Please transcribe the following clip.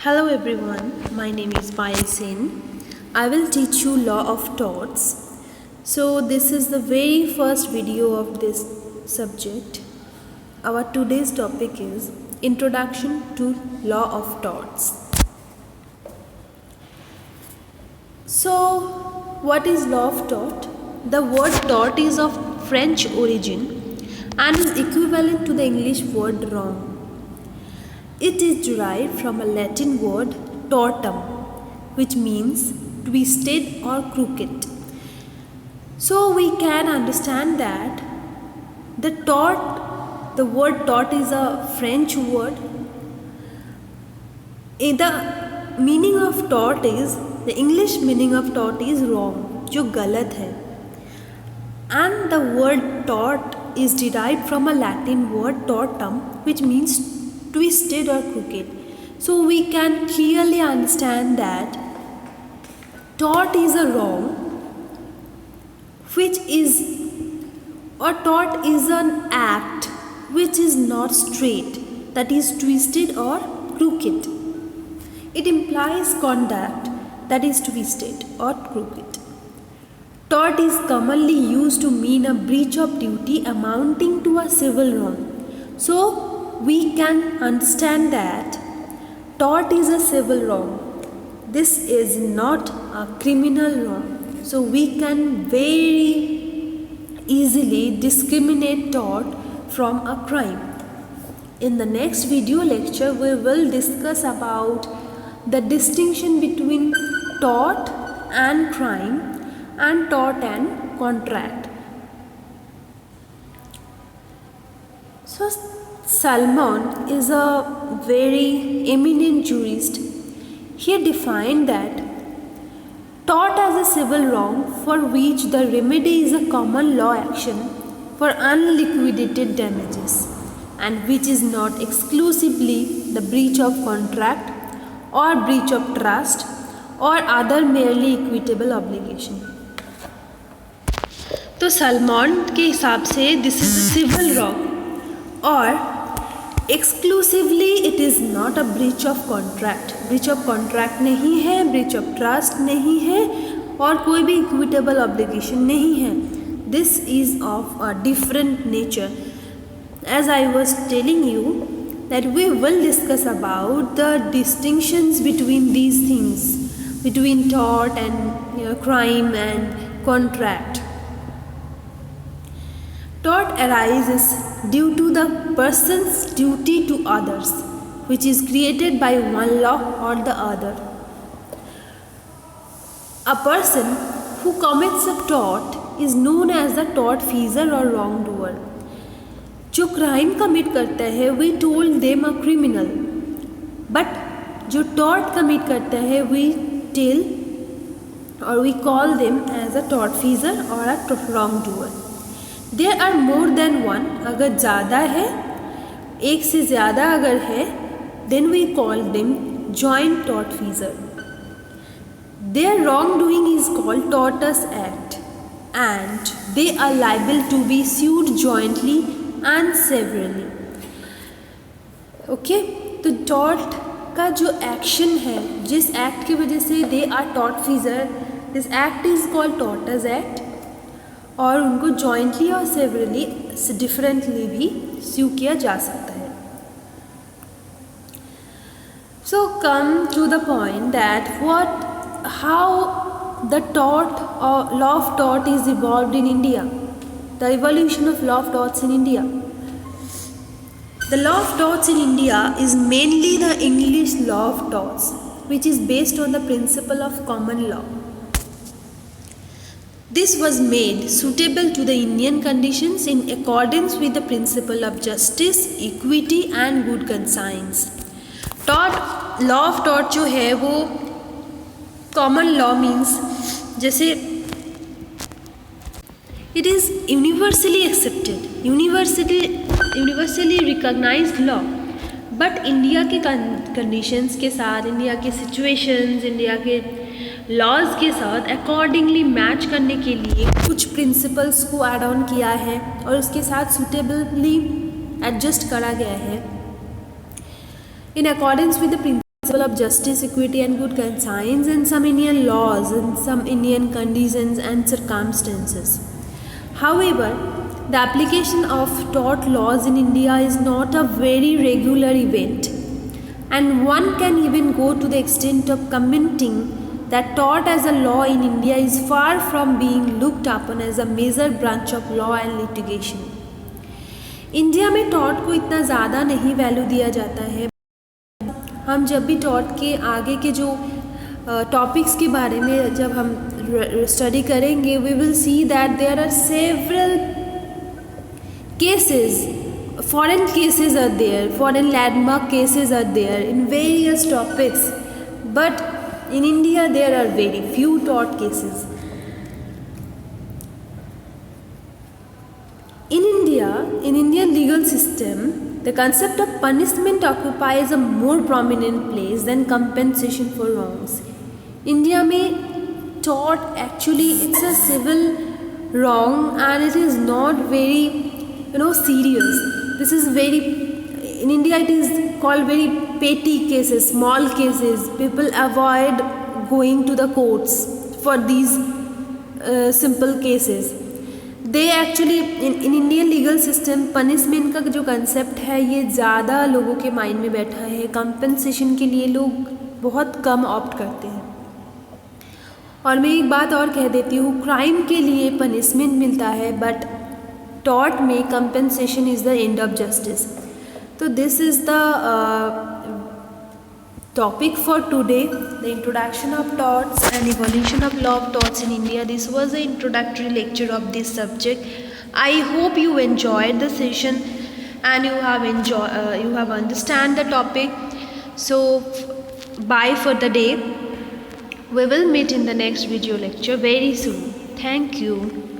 Hello everyone, my name is Payal Sen. I will teach you law of torts. So this is the very first video of this subject. Our today's topic is Introduction to Law of Torts. So what is law of tort? The word tort is of French origin and is equivalent to the English word wrong. It is derived from a Latin word tortum, which means twisted or crooked. So we can understand that the word tort is a French word. The meaning of tort is, the English meaning of tort is wrong, जो गलत है. And the word tort is derived from a Latin word tortum, which means twisted or crooked. So we can clearly understand that tort is a wrong, tort is an act which is not straight, that is twisted or crooked. It implies conduct that is twisted or crooked. Tort is commonly used to mean a breach of duty amounting to a civil wrong. So we can understand that tort is a civil wrong. This is not a criminal wrong. So we can very easily discriminate tort from a crime. In the next video lecture, we will discuss about the distinction between tort and crime and tort and contract. So Salmon is a very eminent jurist. He defined that tort as a civil wrong for which the remedy is a common law action for unliquidated damages and which is not exclusively the breach of contract or breach of trust or other merely equitable obligation. तो सलमान के हिसाब से this is a civil wrong और exclusively it is not a breach of contract. Breach of contract नहीं है, breach of trust नहीं है और कोई भी इक्विटेबल ऑब्लिगेशन नहीं है. This is of a different nature. As I was telling you that we will discuss about the distinctions between these things, between tort and crime and contract. Tort arises due to the person's duty to others, which is created by one law or the other. A person who commits a tort is known as the tortfeasor or wrongdoer. जो crime commit करता है we told them a criminal, but जो tort commit करता है we tell or we call them as a tortfeasor or a wrongdoer. There are more than one. अगर ज़्यादा है, एक से ज़्यादा अगर है, then we call them joint tortfeasor. Their wrongdoing is called tortus act and they are liable to be sued jointly and severally. Okay? तो tort का जो एक्शन है, जिस एक्ट की वजह से they are tortfeasor, this act is called tortus act और उनको जॉइंटली और सेवरली डिफरेंटली भी स्यू किया जा सकता है. So come to the point that how the tort or law of tort is evolved in India, the evolution of law of torts in India. The law of torts in India is mainly the English law of torts which is based on the principle of common law. This was made suitable to the Indian conditions in accordance with the principle of justice, equity and good conscience. Law of tort जो है वो common law means जैसे it is universally accepted, universally recognized law. But India के conditions के साथ, India के situations, India के laws के साथ अकॉर्डिंगली मैच करने के लिए कुछ प्रिंसिपल्स को ऐड ऑन किया है और उसके साथ सूटेबली एडजस्ट करा गया है in accordance with the principles principle of justice, equity and good conscience in some Indian laws, in some Indian conditions and circumstances. However, the application of tort laws in India is not a very regular event, and one can even go to the extent of commenting that tort as a law in India is far from being looked upon as a major branch of law and litigation. India में tort को इतना ज़्यादा नहीं value दिया जाता है. हम जब भी टॉर्ट के आगे के जो टॉपिक्स के बारे में जब हम स्टडी करेंगे, we will see that there are several cases, foreign cases are there, foreign landmark cases are there in various topics, but in India there are very few tort cases. In India, in Indian legal system, the concept of punishment occupies a more prominent place than compensation for wrongs. India में tort actually it's a civil wrong and it is not very serious. This is very, in India it is called very petty cases, small cases. People avoid going to the courts for these simple cases. They actually in Indian legal system punishment का जो concept है ये ज़्यादा लोगों के mind में बैठा है. compensation के लिए लोग बहुत कम opt करते हैं. और मैं एक बात और कह देती हूँ, crime के लिए punishment मिलता है but tort में compensation is the end of justice. So this is the topic for today, the introduction of torts and evolution of law of torts in India. This was the introductory lecture of this subject. I hope you enjoyed the session and you have understand the topic. So bye for the day. We will meet in the next video lecture very soon. Thank you.